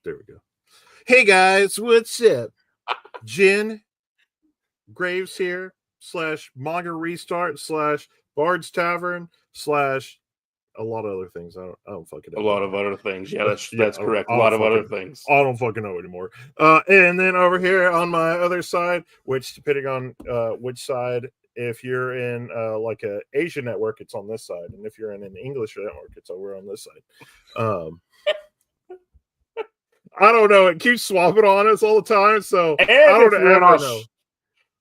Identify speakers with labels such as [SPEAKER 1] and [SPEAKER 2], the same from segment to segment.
[SPEAKER 1] There we go. Hey guys, what's up? Jen Graves here, / Manga Restart / Bard's Tavern / a lot of other things. I don't fucking know.
[SPEAKER 2] A lot of other things. Yeah, that's correct. A
[SPEAKER 1] I
[SPEAKER 2] lot
[SPEAKER 1] don't
[SPEAKER 2] of other
[SPEAKER 1] fucking-
[SPEAKER 2] things.
[SPEAKER 1] I don't fucking know anymore. And then over here on my other side, which depending on which side, if you're in like a Asian network, it's on this side, and if you're in an English network, it's over on this side. I don't know. It keeps swapping on us all the time, so I don't ever know.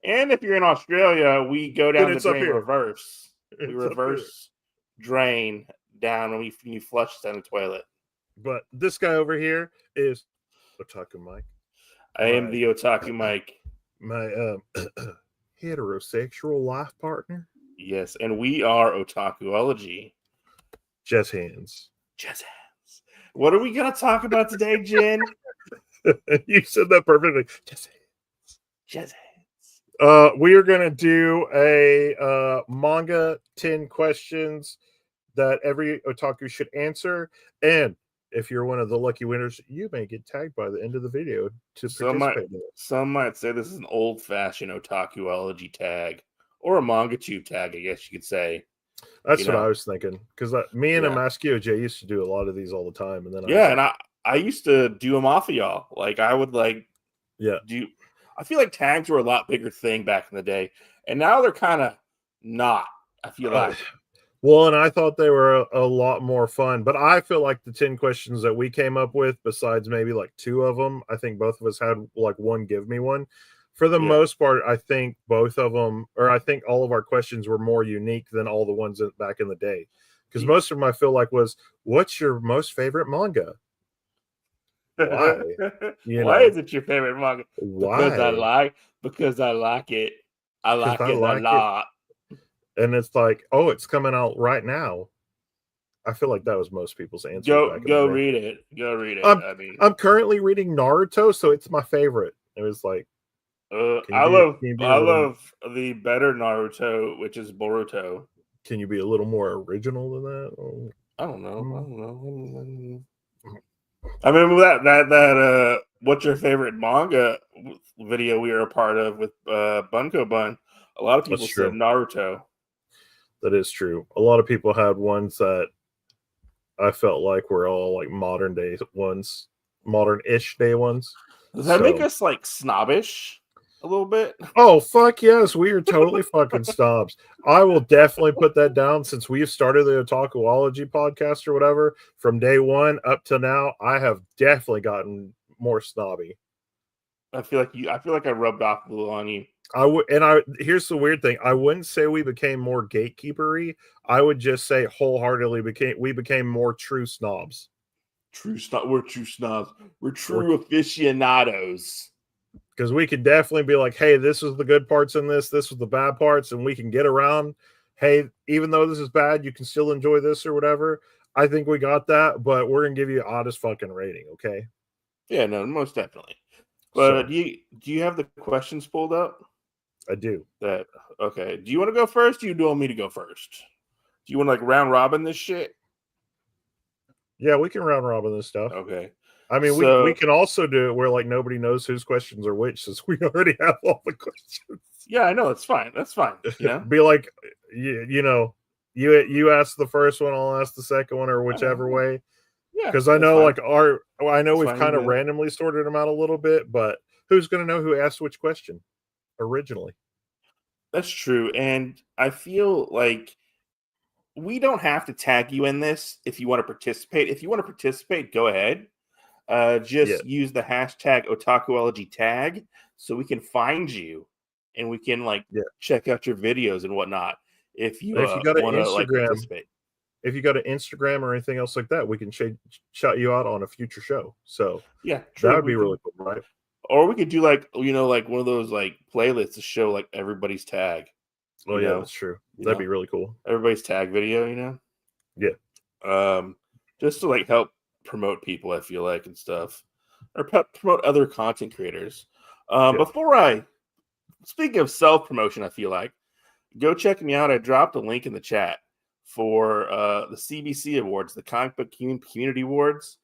[SPEAKER 2] And if you're in Australia, we go down the drain reverse. We reverse drain down when you flush down the toilet.
[SPEAKER 1] But this guy over here is Otaku Mike.
[SPEAKER 2] I am the Otaku Mike.
[SPEAKER 1] My heterosexual life partner.
[SPEAKER 2] Yes, and we are Otakuology.
[SPEAKER 1] Jazz hands.
[SPEAKER 2] Jazz hands. What are we going to talk about today, Jen?
[SPEAKER 1] You said that perfectly. Jazz hands.
[SPEAKER 2] Jazz hands.
[SPEAKER 1] We are going to do a manga 10 questions that every otaku should answer. And if you're one of the lucky winners, you may get tagged by the end of the video to participate in it.
[SPEAKER 2] Some might say this is an old-fashioned Otakuology tag. Or a manga tube tag, I guess you could say.
[SPEAKER 1] That's what I was thinking. Because me and Amaskio J used to do a lot of these all the time. And then
[SPEAKER 2] I used to do them off of y'all. Like, I would, do... I feel like tags were a lot bigger thing back in the day. And now they're kind of not, I feel like.
[SPEAKER 1] Well, and I thought they were a lot more fun. But I feel like the 10 questions that we came up with, besides maybe like 2 of them, I think both of us had like one give me one. For the most part, I think both of them, or I think all of our questions were more unique than all the ones back in the day. Because most of them I feel like was, what's your most favorite manga? Why?
[SPEAKER 2] Why is it your favorite manga?
[SPEAKER 1] Why?
[SPEAKER 2] Because I like it. I like it a lot.
[SPEAKER 1] And it's like, oh, it's coming out right now. I feel like that was most people's answer.
[SPEAKER 2] Go read it. Go read it.
[SPEAKER 1] I'm currently reading Naruto, so it's my favorite. It was like,
[SPEAKER 2] I love the better Naruto, which is Boruto.
[SPEAKER 1] Can you be a little more original than that? Oh.
[SPEAKER 2] I don't know. I remember that what's your favorite manga video we were a part of with Bunko Bun. A lot of people said Naruto.
[SPEAKER 1] That is true. A lot of people had ones that I felt like were all like modern day ones, modern-ish day ones.
[SPEAKER 2] Does that make us like snobbish a little bit?
[SPEAKER 1] Oh, fuck yes. We are totally fucking snobs. I will definitely put that down since we've started the Otakuology podcast or whatever. From day one up to now, I have definitely gotten more snobby.
[SPEAKER 2] I feel like I rubbed off a little on you.
[SPEAKER 1] Here's the weird thing. I wouldn't say we became more gatekeepery. I would just say wholeheartedly we became more true snobs.
[SPEAKER 2] We're true snobs. We're true aficionados.
[SPEAKER 1] Because we could definitely be like, hey, this was the good parts in this was the bad parts, and we can get around. Hey, even though this is bad, you can still enjoy this or whatever. I think we got that, but we're gonna give you oddest fucking rating, okay?
[SPEAKER 2] Yeah, no, most definitely. But do you have the questions pulled up?
[SPEAKER 1] I do.
[SPEAKER 2] Okay. Do you want to go first? Or do you want me to go first? Do you want to like round robin this shit?
[SPEAKER 1] Yeah, we can round robin this stuff.
[SPEAKER 2] Okay.
[SPEAKER 1] I mean, we can also do it where like nobody knows whose questions are which, since we already have all the questions.
[SPEAKER 2] Yeah, I know. It's fine. That's fine. Yeah.
[SPEAKER 1] Be like, you ask the first one, I'll ask the second one, or whichever way.
[SPEAKER 2] Yeah.
[SPEAKER 1] Because I know we've kind of randomly sorted them out a little bit, but who's going to know who asked which question originally?
[SPEAKER 2] That's true, and I feel like we don't have to tag you in this if you want to participate. If you want to participate, go ahead. Use the hashtag Otakuology Tag so we can find you and we can check out your videos and whatnot. If you want to participate.
[SPEAKER 1] If you got an Instagram or anything else like that, we can shout you out on a future show. So
[SPEAKER 2] yeah, true.
[SPEAKER 1] That would be really cool, right?
[SPEAKER 2] Or we could do like one of those like playlists to show like everybody's tag.
[SPEAKER 1] Oh yeah, that's true. That'd be really cool.
[SPEAKER 2] Everybody's tag video,
[SPEAKER 1] Yeah.
[SPEAKER 2] Just to like help promote people, I feel like, and stuff, or promote other content creators. Speaking of self promotion, I feel like go check me out. I dropped a link in the chat for the CBC Awards, the Comic Book Community Awards.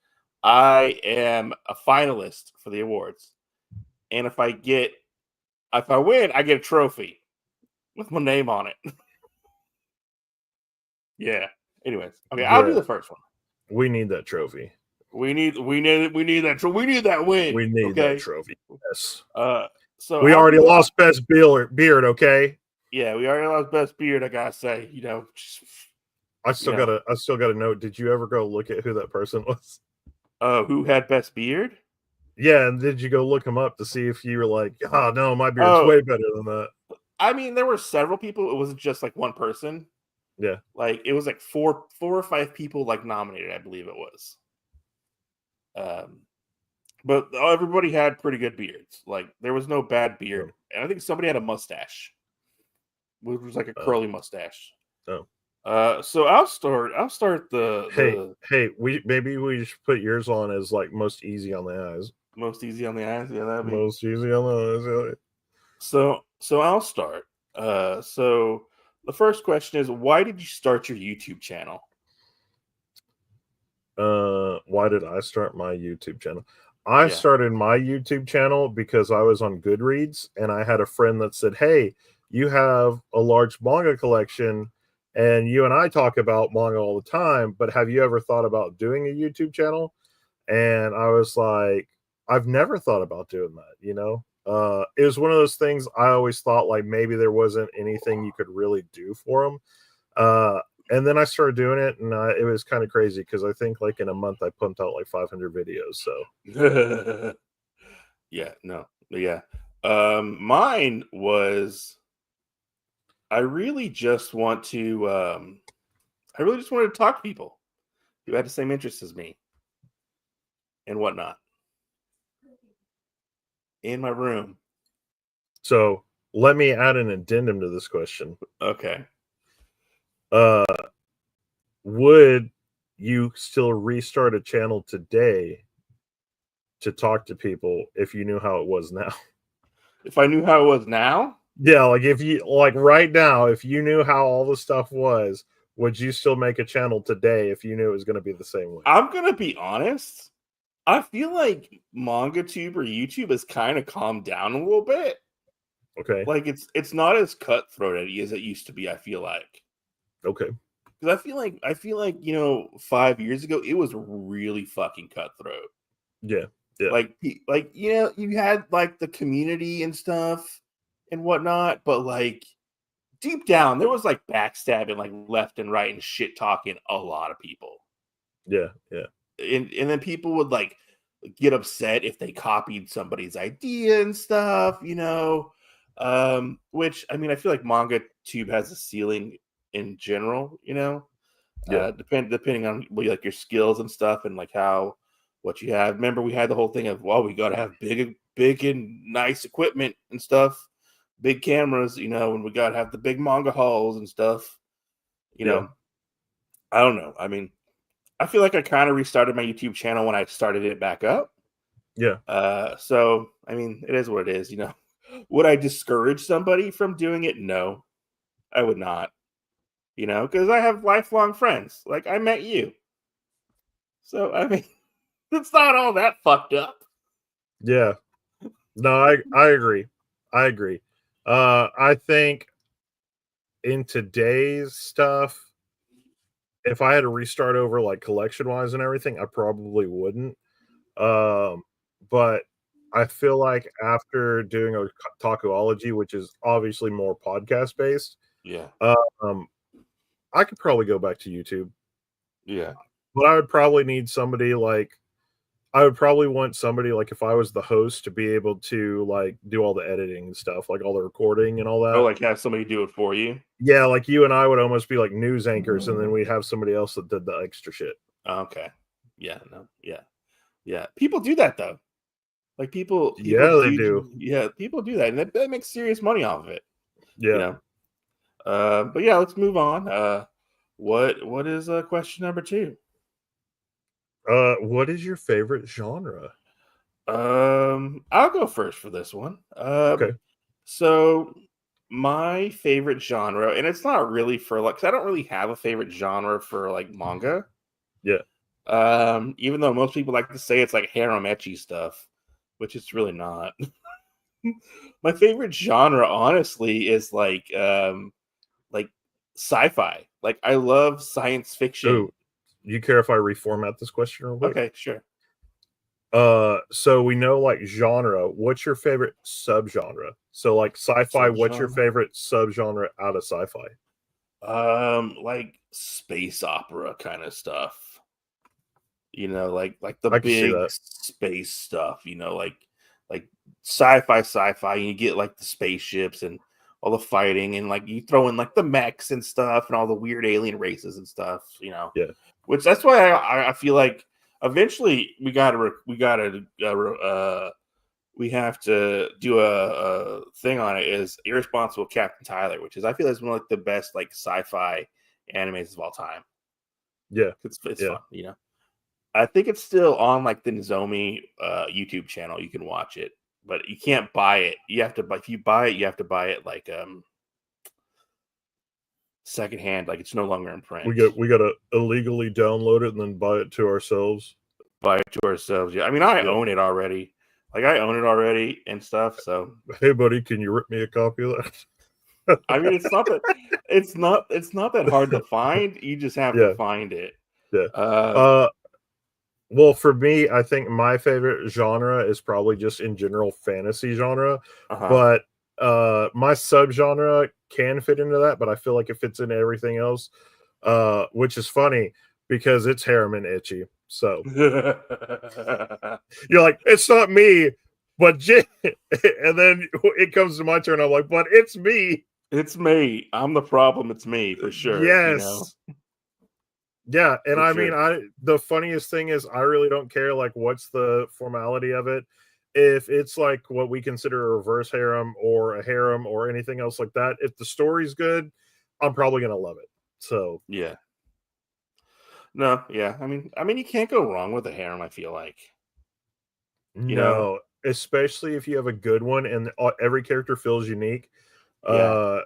[SPEAKER 2] I am a finalist for the awards, and if I win, I get a trophy with my name on it. Yeah. Anyways, okay, I'll do
[SPEAKER 1] Yeah,
[SPEAKER 2] the first one.
[SPEAKER 1] we need that trophy.
[SPEAKER 2] We need that. We need that win.
[SPEAKER 1] We need that
[SPEAKER 2] Okay.
[SPEAKER 1] trophy. Yes.
[SPEAKER 2] So
[SPEAKER 1] We
[SPEAKER 2] I'll
[SPEAKER 1] already
[SPEAKER 2] do.
[SPEAKER 1] lost best beard. Okay.
[SPEAKER 2] Yeah, we already lost best beard. I gotta say,
[SPEAKER 1] I still got a note. Did you ever go look at who that person was?
[SPEAKER 2] who had best beard?
[SPEAKER 1] Yeah, and did you go look him up to see if you were like, oh no, my beard's
[SPEAKER 2] Oh,
[SPEAKER 1] way better than that?
[SPEAKER 2] I mean, there were several people. It wasn't just like one person.
[SPEAKER 1] Yeah.
[SPEAKER 2] Like it was like four or five people like nominated. I believe it was. But everybody had pretty good beards. Like there was no bad beard, and I think somebody had a mustache, which was like a curly mustache.
[SPEAKER 1] Oh.
[SPEAKER 2] So I'll start the
[SPEAKER 1] Hey, maybe we should put yours on as like most easy on the eyes.
[SPEAKER 2] most easy on the eyes. Yeah, that'd be
[SPEAKER 1] Most easy on the eyes.
[SPEAKER 2] so I'll start. So the first question is, why did you start your YouTube channel?
[SPEAKER 1] Why did I start my YouTube channel? I
[SPEAKER 2] Yeah.
[SPEAKER 1] started my YouTube channel because I was on Goodreads and I had a friend that said, "Hey, you have a large manga collection and you and I talk about manga all the time, but have you ever thought about doing a YouTube channel?" And I was like, I've never thought about doing that, you know? It was one of those things I always thought like maybe there wasn't anything you could really do for them. And then I started doing it, and it was kind of crazy because I think like in a month I pumped out like 500 videos. So
[SPEAKER 2] Yeah, no, yeah. Mine was I really just want to I really just wanted to talk to people who had the same interests as me and whatnot in my room.
[SPEAKER 1] so let me add an addendum to this question.
[SPEAKER 2] Okay.
[SPEAKER 1] Uh, would you still restart a channel today to talk to people if you knew how it was now?
[SPEAKER 2] If I knew how it was now,
[SPEAKER 1] Yeah, like if you like right now, if you knew how all the stuff was, would you still make a channel today if you knew it was going to be the same way?
[SPEAKER 2] I'm gonna be honest. I feel like MangaTube or YouTube has kind of calmed down a little bit.
[SPEAKER 1] Okay.
[SPEAKER 2] Like it's not as cutthroat as it used to be. I feel like
[SPEAKER 1] Okay.
[SPEAKER 2] because I feel like 5 years ago it was really fucking cutthroat.
[SPEAKER 1] Yeah. Yeah.
[SPEAKER 2] Like you had like the community and stuff and whatnot, but like deep down there was like backstabbing like left and right and shit talking a lot of people.
[SPEAKER 1] Yeah. Yeah.
[SPEAKER 2] And then people would like get upset if they copied somebody's idea and stuff, which I mean I feel like manga tube has a ceiling in general,
[SPEAKER 1] Yeah.
[SPEAKER 2] depending on like your skills and stuff and like what you have. Remember we had the whole thing of, well, we got to have big and nice equipment and stuff, big cameras, and we got to have the big manga halls and stuff,
[SPEAKER 1] Yeah.
[SPEAKER 2] I don't know. I mean, I feel like I kind of restarted my YouTube channel when I started it back up.
[SPEAKER 1] Yeah.
[SPEAKER 2] So I mean, it is what it is, Would I discourage somebody from doing it? No, I would not. Because I have lifelong friends. Like I met you. So I mean, it's not all that fucked up.
[SPEAKER 1] Yeah. No, I agree. I agree. I think in today's stuff, if I had to restart over like collection wise and everything, I probably wouldn't. But I feel like after doing a Otakuology, which is obviously more podcast based,
[SPEAKER 2] Yeah.
[SPEAKER 1] um, I could probably go back to YouTube.
[SPEAKER 2] Yeah.
[SPEAKER 1] But I would probably need somebody like I would probably want somebody like if I was the host to be able to like do all the editing and stuff, like all the recording and all
[SPEAKER 2] Oh,
[SPEAKER 1] that.
[SPEAKER 2] like have somebody do it for you.
[SPEAKER 1] Yeah, like you and I would almost be like news anchors, and then we'd have somebody else that did the extra shit.
[SPEAKER 2] Okay. Yeah. No. Yeah. Yeah. People do that though. Like people
[SPEAKER 1] Yeah, they
[SPEAKER 2] do.
[SPEAKER 1] do.
[SPEAKER 2] Yeah. People do that, and they make serious money off of it. You
[SPEAKER 1] Yeah.
[SPEAKER 2] know. But yeah, let's move on. What is question number 2?
[SPEAKER 1] What is your favorite genre?
[SPEAKER 2] I'll go first for this one.
[SPEAKER 1] Okay.
[SPEAKER 2] So my favorite genre, and it's not really for like, 'cause I don't really have a favorite genre for like manga.
[SPEAKER 1] Yeah.
[SPEAKER 2] Even though most people like to say it's like harem ecchi stuff, which it's really not. My favorite genre, honestly, is like sci-fi. Like I love science fiction.
[SPEAKER 1] Oh, you care if I reformat this question real quick?
[SPEAKER 2] Okay, sure.
[SPEAKER 1] So we know like genre. What's your favorite subgenre? So like sci-fi, what's your
[SPEAKER 2] Subgenre.
[SPEAKER 1] favorite subgenre out of sci-fi?
[SPEAKER 2] Like space opera kind of stuff. Like the
[SPEAKER 1] I can see
[SPEAKER 2] big
[SPEAKER 1] that.
[SPEAKER 2] space stuff. Like sci-fi. And you get like the spaceships and all the fighting, and like you throw in like the mechs and stuff, and all the weird alien races and stuff.
[SPEAKER 1] Yeah.
[SPEAKER 2] Which that's why I feel like eventually we have to do a thing on it. Is Irresponsible Captain Tyler, which is I feel is one of like the best like sci-fi animes of all time.
[SPEAKER 1] Yeah.
[SPEAKER 2] It's
[SPEAKER 1] Yeah.
[SPEAKER 2] fun. I think it's still on like the Nozomi YouTube channel. You can watch it, but you can't buy it. You have to buy if you buy it, you have to buy it like secondhand. Like it's no longer in print.
[SPEAKER 1] We got to illegally download it and then buy it to ourselves.
[SPEAKER 2] Buy it to ourselves. Yeah, I mean I
[SPEAKER 1] Yeah.
[SPEAKER 2] own it already. Like I own it already and stuff. So
[SPEAKER 1] Hey buddy, can you rip me a copy of that?
[SPEAKER 2] I mean it's not that hard to find. You just have to
[SPEAKER 1] Yeah.
[SPEAKER 2] find it.
[SPEAKER 1] Yeah.
[SPEAKER 2] Uh
[SPEAKER 1] Well, for me, I think my favorite genre is probably just in general fantasy genre,
[SPEAKER 2] uh-huh.
[SPEAKER 1] but my subgenre can fit into that, but I feel like it fits into everything else, which is funny because it's harem and itchy. So you're like, it's not me, but and then it comes to my turn. I'm like, but it's me.
[SPEAKER 2] It's me. I'm the problem. It's me for sure.
[SPEAKER 1] Yes. Yeah, and
[SPEAKER 2] For
[SPEAKER 1] I mean,
[SPEAKER 2] sure.
[SPEAKER 1] the funniest thing is I really don't care like what's the formality of it. If it's like what we consider a reverse harem or a harem or anything else like that, if the story's good, I'm probably gonna love it. So
[SPEAKER 2] Yeah. No, yeah. I mean, you can't go wrong with a harem. I feel like, you know,
[SPEAKER 1] no, especially if you have a good one and every character feels unique.
[SPEAKER 2] yeah,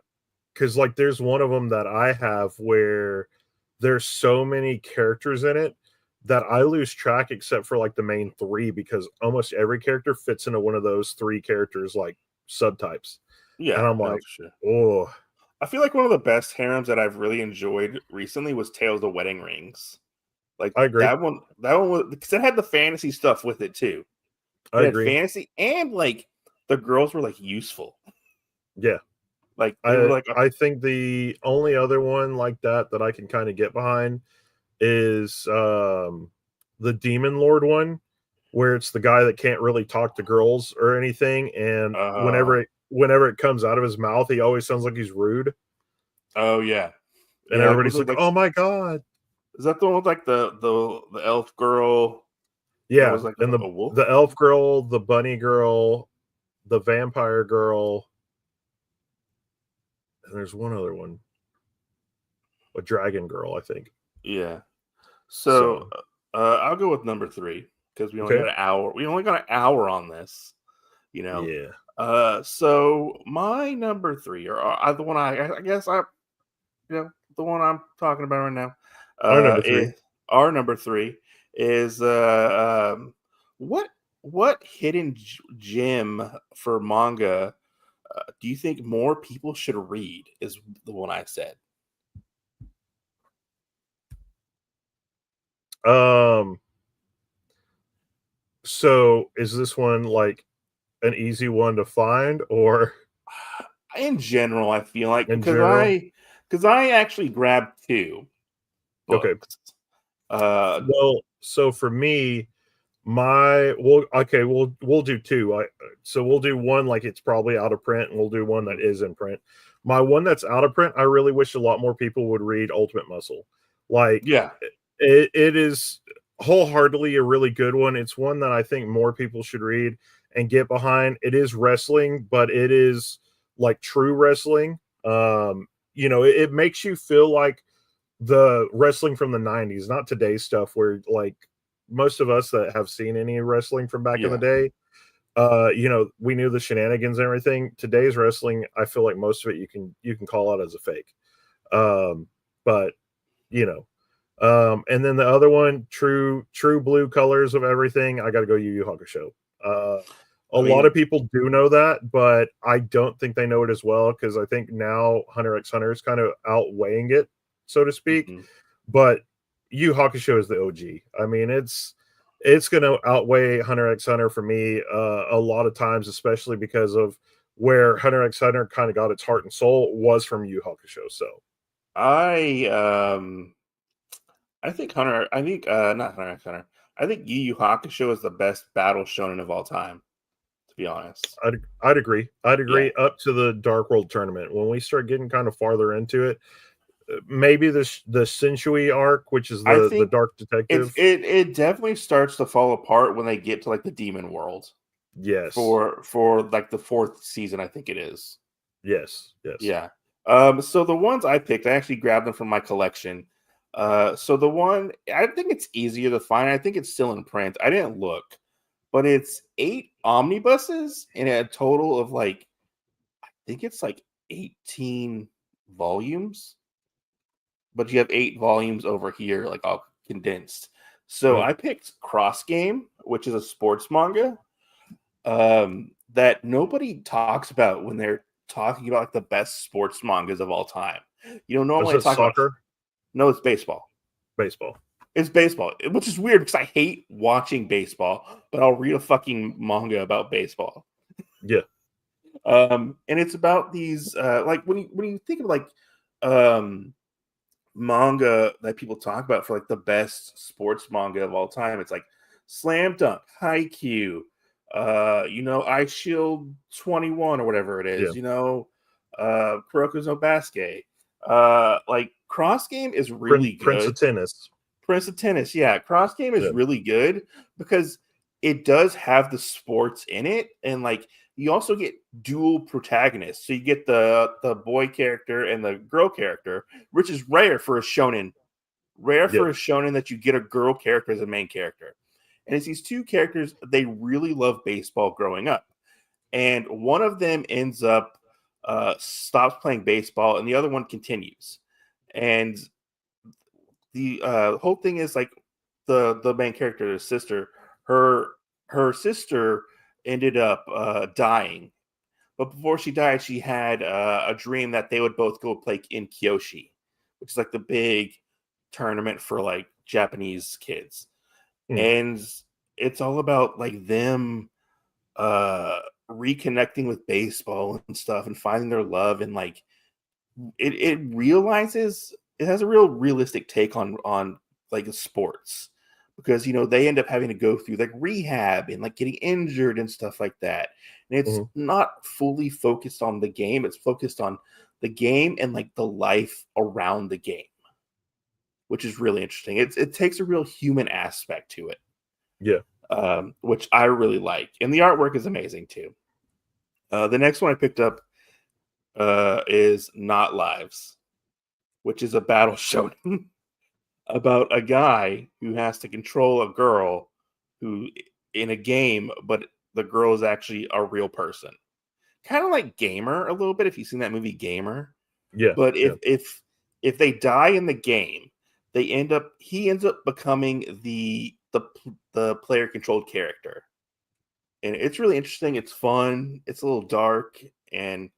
[SPEAKER 1] Because like there's one of them that I have where there's so many characters in it that I lose track except for like the main three because almost every character fits into one of those three characters like subtypes. And
[SPEAKER 2] yeah.
[SPEAKER 1] I'm
[SPEAKER 2] No,
[SPEAKER 1] like,
[SPEAKER 2] for sure.
[SPEAKER 1] oh,
[SPEAKER 2] I feel like one of the best harems that I've really enjoyed recently was Tales of Wedding Rings. Like
[SPEAKER 1] I agree.
[SPEAKER 2] that one was because it had the fantasy stuff with it too.
[SPEAKER 1] I
[SPEAKER 2] It had
[SPEAKER 1] agree.
[SPEAKER 2] fantasy and like the girls were like useful.
[SPEAKER 1] Yeah.
[SPEAKER 2] Like they were like,
[SPEAKER 1] I think the only other one like that that I can kind of get behind is the Demon Lord one, where it's the guy that can't really talk to girls or anything, and
[SPEAKER 2] uh,
[SPEAKER 1] whenever it comes out of his mouth, he always sounds like he's rude,
[SPEAKER 2] oh yeah,
[SPEAKER 1] and
[SPEAKER 2] yeah. Like was
[SPEAKER 1] everybody's
[SPEAKER 2] it
[SPEAKER 1] like,
[SPEAKER 2] like
[SPEAKER 1] "Oh my god!"
[SPEAKER 2] is that the one with like the elf girl that
[SPEAKER 1] Yeah,
[SPEAKER 2] was like
[SPEAKER 1] and
[SPEAKER 2] a wolf?
[SPEAKER 1] the elf girl, the bunny girl, the vampire girl, and there's one other one, a dragon girl, I think.
[SPEAKER 2] Yeah. So
[SPEAKER 1] So
[SPEAKER 2] I'll go with number three because we only
[SPEAKER 1] okay,
[SPEAKER 2] got an hour. We only got an hour on this, you know.
[SPEAKER 1] yeah,
[SPEAKER 2] So my number three, or the one I guess the one I'm talking about right now,
[SPEAKER 1] our number three.
[SPEAKER 2] is our number three is what hidden gem for manga do you think more people should read? Is the one I said.
[SPEAKER 1] Um, so is this one like an easy one to find, or
[SPEAKER 2] In general, I feel like
[SPEAKER 1] in general?
[SPEAKER 2] because I actually grabbed two
[SPEAKER 1] Okay.
[SPEAKER 2] books. Uh,
[SPEAKER 1] Well, so for me, my well, okay, we'll do two. So we'll do one like it's probably out of print, and we'll do one that
[SPEAKER 2] mhm,
[SPEAKER 1] is in print. My one that's out of print, I really wish a lot more people would read Ultimate Muscle. Like
[SPEAKER 2] yeah,
[SPEAKER 1] it is wholeheartedly a really good one. It's one that I think more people should read and get behind. It is wrestling, but it is like true wrestling. It makes you feel like the wrestling from the 90s, not today's stuff where like most of us that have seen any wrestling from back in the
[SPEAKER 2] yeah,
[SPEAKER 1] day, we knew the shenanigans and everything. Today's wrestling, I feel like most of it you can call out as a fake. But you know, And then the other one, true blue colors of everything. I got to go Yu Yu Hakusho. A lot of people do know that, but I don't think they know it as well because I think now Hunter x Hunter is kind of outweighing it, so to speak.
[SPEAKER 2] Mm-hmm.
[SPEAKER 1] But Yu Yu Hakusho is the OG. I mean, it's going to outweigh Hunter x Hunter for me a lot of times, especially because of where Hunter x Hunter kind of got its heart and soul was from Yu Yu Hakusho. So
[SPEAKER 2] I think not Hunter x Hunter. I think Yu Yu Hakusho is the best battle shonen of all time. To be honest,
[SPEAKER 1] I'd agree. I'd
[SPEAKER 2] yeah.
[SPEAKER 1] agree up to the Dark World tournament. When we start getting kind of farther into it, maybe the Senshui arc, which is
[SPEAKER 2] I
[SPEAKER 1] the
[SPEAKER 2] think
[SPEAKER 1] Dark Detective.
[SPEAKER 2] it definitely starts to fall apart when they get to like the demon world
[SPEAKER 1] Yes,
[SPEAKER 2] for like the fourth season. I think it is.
[SPEAKER 1] yes, yes.
[SPEAKER 2] Yeah. So the ones I picked, I actually grabbed them from my collection. So the one I think it's easier to find. I think it's still in print. I didn't look, but it's 8 omnibuses in a total of like I think it's like 18 volumes. But you have 8 volumes over here, like all condensed. So
[SPEAKER 1] Mm.
[SPEAKER 2] I picked Cross Game, which is a sports manga that nobody talks about when they're talking about like the best sports mangas of all time. You know,
[SPEAKER 1] Is
[SPEAKER 2] normally I
[SPEAKER 1] it
[SPEAKER 2] talk about
[SPEAKER 1] soccer?
[SPEAKER 2] no, it's baseball.
[SPEAKER 1] Baseball.
[SPEAKER 2] It's baseball, which is weird because I hate watching baseball, but I'll read a fucking manga about baseball.
[SPEAKER 1] Yeah.
[SPEAKER 2] And it's about these like when you think of like um manga that people talk about for like the best sports manga of all time. It's like Slam Dunk, Haikyuu, I Shield 21 or whatever it
[SPEAKER 1] Yeah.
[SPEAKER 2] is, Kuroko's no Basket. Like Cross Game is really
[SPEAKER 1] Prince
[SPEAKER 2] good.
[SPEAKER 1] of Tennis.
[SPEAKER 2] Prince of Tennis, yeah. Cross Game is
[SPEAKER 1] Yeah.
[SPEAKER 2] really good because it does have the sports in it, and like you also get dual protagonists. So you get the boy character and the girl character, which is rare for a shonen. Rare
[SPEAKER 1] Yeah.
[SPEAKER 2] for a shonen that you get a girl character as a main character. And it's these two characters, they really love baseball growing up. And one of them ends up stops playing baseball, and the other one continues. And the whole thing is like the main character, the sister, her her sister ended up dying, but before she died, she had a dream that they would both go play in Kyoshi, which is like the big tournament for like Japanese kids,
[SPEAKER 1] Mm.
[SPEAKER 2] and it's all about like them uh reconnecting with baseball and stuff and finding their love, and like it realizes it has a real realistic take on like sports, because they end up having to go through like rehab and like getting injured and stuff like that, and it's
[SPEAKER 1] Mhm.
[SPEAKER 2] not fully focused on the game. It's focused on the game and like the life around the game, which is really interesting. It takes a real human aspect to it,
[SPEAKER 1] Yeah.
[SPEAKER 2] which I really like, and the artwork is amazing too. The next one I picked up is Not Lives, which is a battle shonen about a guy who has to control a girl who in a game, but the girl is actually a real person. Kind of like Gamer a little bit, if you've seen that movie Gamer.
[SPEAKER 1] Yeah.
[SPEAKER 2] But
[SPEAKER 1] Yeah.
[SPEAKER 2] if they die in the game, he ends up becoming the player controlled character. And it's really interesting. It's fun. It's a little dark, and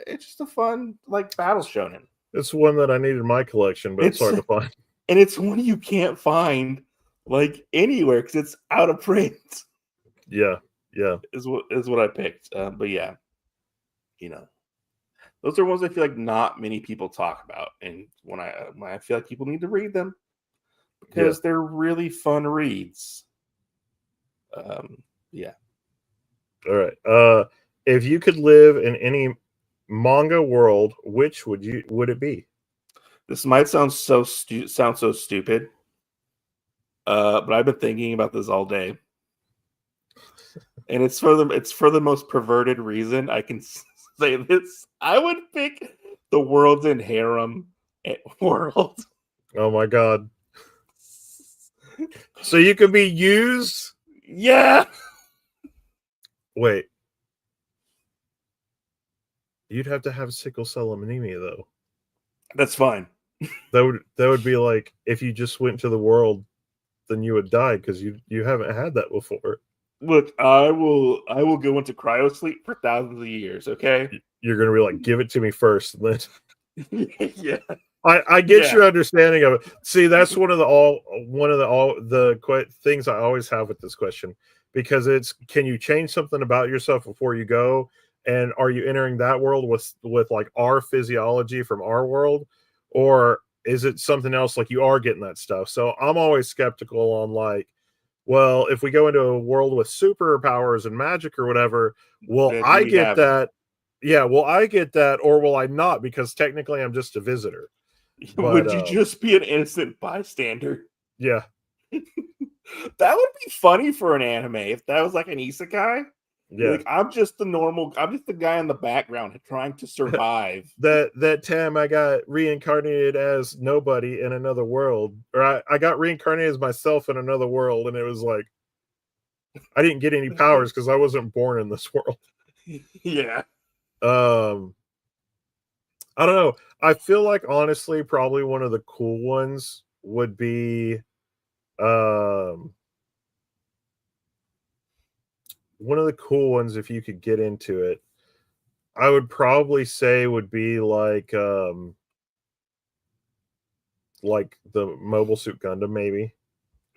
[SPEAKER 2] it's just a fun like battle shonen.
[SPEAKER 1] It's one that I need in my collection, but it's
[SPEAKER 2] It's
[SPEAKER 1] hard to find.
[SPEAKER 2] and it's one you can't find like anywhere because it's out of print.
[SPEAKER 1] Yeah. Yeah.
[SPEAKER 2] Is what I picked. But yeah, you know, those are ones I feel like not many people talk about, and when I feel like people need to read them
[SPEAKER 1] Yeah.
[SPEAKER 2] because they're really fun reads. Yeah,
[SPEAKER 1] All right. If you could live in any manga world, which would it be?
[SPEAKER 2] this might sound so stupid, but I've been thinking about this all day, and it's for the most perverted reason I can say this. I would pick the World's in Harem world.
[SPEAKER 1] Oh my god. So you could be used?
[SPEAKER 2] Yeah,
[SPEAKER 1] Wait. You'd have to have sickle cell anemia though.
[SPEAKER 2] that's fine.
[SPEAKER 1] That would be like if you just went to the world, then you would die because you haven't had that before.
[SPEAKER 2] Look, I will go into cryo sleep for thousands of years. Okay.
[SPEAKER 1] You're gonna be like, give it to me first, and then
[SPEAKER 2] Yeah.
[SPEAKER 1] I get
[SPEAKER 2] Yeah.
[SPEAKER 1] your understanding of it. See, that's one of the things I always have with this question, because it's, can you change something about yourself before you go, and are you entering that world with like our physiology from our world, or is it something else, like you are getting that stuff? So I'm always skeptical on like, well, if we go into a world with superpowers and magic or whatever, will
[SPEAKER 2] Then do
[SPEAKER 1] I
[SPEAKER 2] we
[SPEAKER 1] get
[SPEAKER 2] have it?
[SPEAKER 1] that? Yeah, will I get that, or will I not? Because technically I'm just a visitor. But
[SPEAKER 2] Would you just be an innocent bystander?
[SPEAKER 1] yeah,
[SPEAKER 2] That would be funny for an anime if that was like an isekai. Be
[SPEAKER 1] yeah.
[SPEAKER 2] like, I'm just the guy in the background trying to survive.
[SPEAKER 1] That time I got reincarnated as nobody in another world, or I got reincarnated as myself in another world, and it was like I didn't get any powers because I wasn't born in this world.
[SPEAKER 2] Yeah.
[SPEAKER 1] Um, I don't know. I feel like honestly, probably one of the cool ones would be um one of the cool ones if you could get into it. I would probably say would be like the Mobile Suit Gundam, maybe.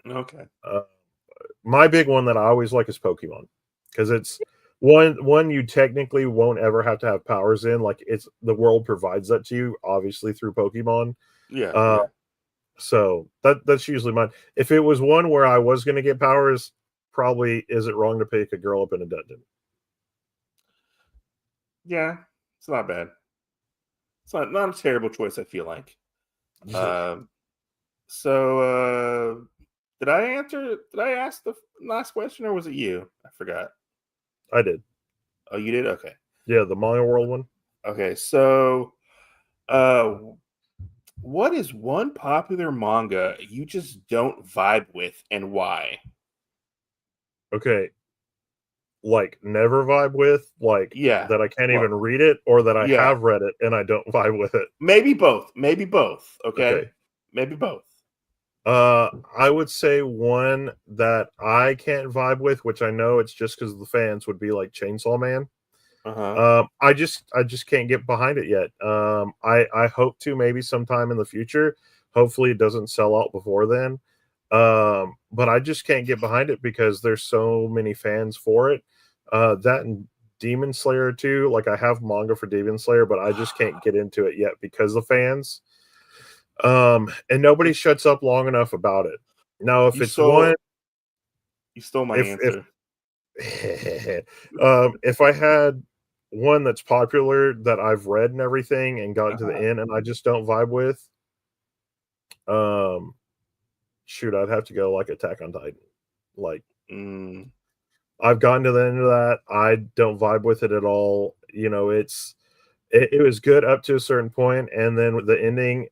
[SPEAKER 2] Okay.
[SPEAKER 1] Uh, my big one that I always like is Pokemon, because it's one you technically won't ever have to have powers in. Like, it's the world provides that to you, obviously through Pokemon.
[SPEAKER 2] Yeah.
[SPEAKER 1] Uh,
[SPEAKER 2] Yeah.
[SPEAKER 1] so that's usually mine. If it was one where I was going to get powers, probably is it wrong to pick a girl up in a dungeon?
[SPEAKER 2] Yeah. It's not bad. It's not a terrible choice, I feel like.
[SPEAKER 1] Yeah,
[SPEAKER 2] Um, so did I ask the last question or was it you? I forgot.
[SPEAKER 1] I did.
[SPEAKER 2] Oh, you did? Okay.
[SPEAKER 1] Yeah, the Manga World one.
[SPEAKER 2] Okay. So uh what is one popular manga you just don't vibe with and why?
[SPEAKER 1] Okay, like never vibe with, like
[SPEAKER 2] Yeah.
[SPEAKER 1] that I can't
[SPEAKER 2] Well,
[SPEAKER 1] even read it, or that I
[SPEAKER 2] yeah.
[SPEAKER 1] have read it and I don't vibe with it.
[SPEAKER 2] Maybe both. Maybe both.
[SPEAKER 1] Okay.
[SPEAKER 2] Okay. Maybe both.
[SPEAKER 1] I would say one that I can't vibe with, which I know it's just because of the fans, would be like Chainsaw Man.
[SPEAKER 2] Uh-huh.
[SPEAKER 1] I just can't get behind it yet. I hope to, maybe sometime in the future. Hopefully, it doesn't sell out before then. But I just can't get behind it because there's so many fans for it. That and Demon Slayer too. Like, I have manga for Demon Slayer, but I just can't get into it yet because the fans. And nobody shuts up long enough about it. Now, if
[SPEAKER 2] You
[SPEAKER 1] it's one,
[SPEAKER 2] stole you stole my
[SPEAKER 1] if
[SPEAKER 2] answer.
[SPEAKER 1] if I had one that's popular that I've read and everything and gotten to the
[SPEAKER 2] Uh-huh.
[SPEAKER 1] end and I just don't vibe with, um, shoot, I'd have to go like Attack on Titan. Like,
[SPEAKER 2] Mm,
[SPEAKER 1] I've gotten to the end of that, I don't vibe with it at all. It was good up to a certain point, and then the ending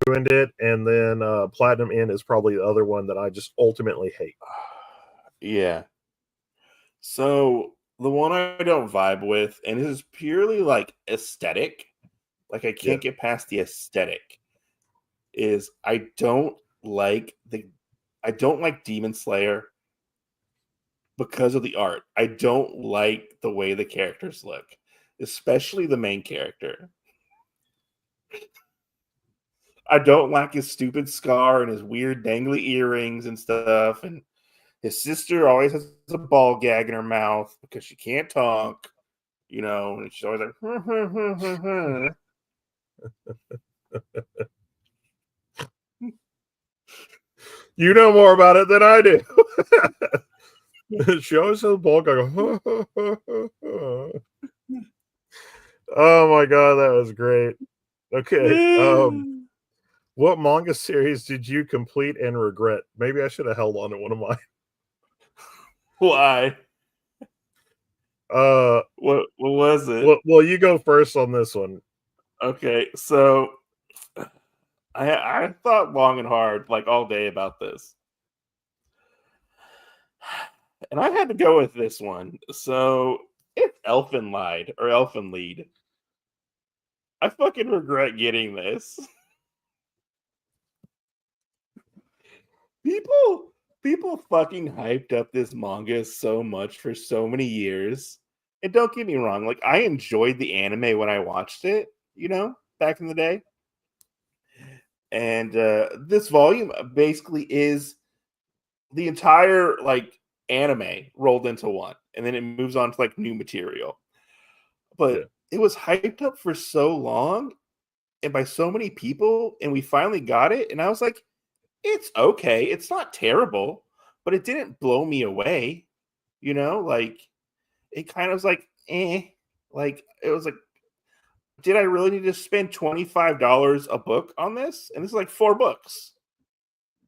[SPEAKER 1] ruined it. And then Platinum End is probably the other one that I just ultimately hate.
[SPEAKER 2] yeah. So the one I don't vibe with, and this is purely like aesthetic, like I
[SPEAKER 1] Yeah,
[SPEAKER 2] can't get past the aesthetic, is I don't like Demon Slayer because of the art. I don't like the way the characters look, especially the main character. I don't like his stupid scar and his weird dangly earrings and stuff. And his sister always has a ball gag in her mouth because she can't talk, and she's always like,
[SPEAKER 1] you know more about it than I do. She always has a ball guy go, oh my god, that was great. Okay. What manga series did you complete and regret? Maybe I should have held on to one of mine.
[SPEAKER 2] why?
[SPEAKER 1] Uh
[SPEAKER 2] What was it?
[SPEAKER 1] well, you go first on this one.
[SPEAKER 2] Okay, so I thought long and hard, like all day about this. And I had to go with this one. So it's Elfen Lied or Elfen Lead. I fucking regret getting this. people fucking hyped up this manga so much for so many years. And don't get me wrong, like I enjoyed the anime when I watched it, back in the day. And this volume basically is the entire like anime rolled into one, and then it moves on to like new material. But
[SPEAKER 1] Yeah.
[SPEAKER 2] it was hyped up for so long and by so many people, and we finally got it, and I was like, it's okay. It's not terrible, but it didn't blow me away. Like it kind of was like, eh. Like it was like, did I really need to spend $25 a book on this? And this is like 4 books,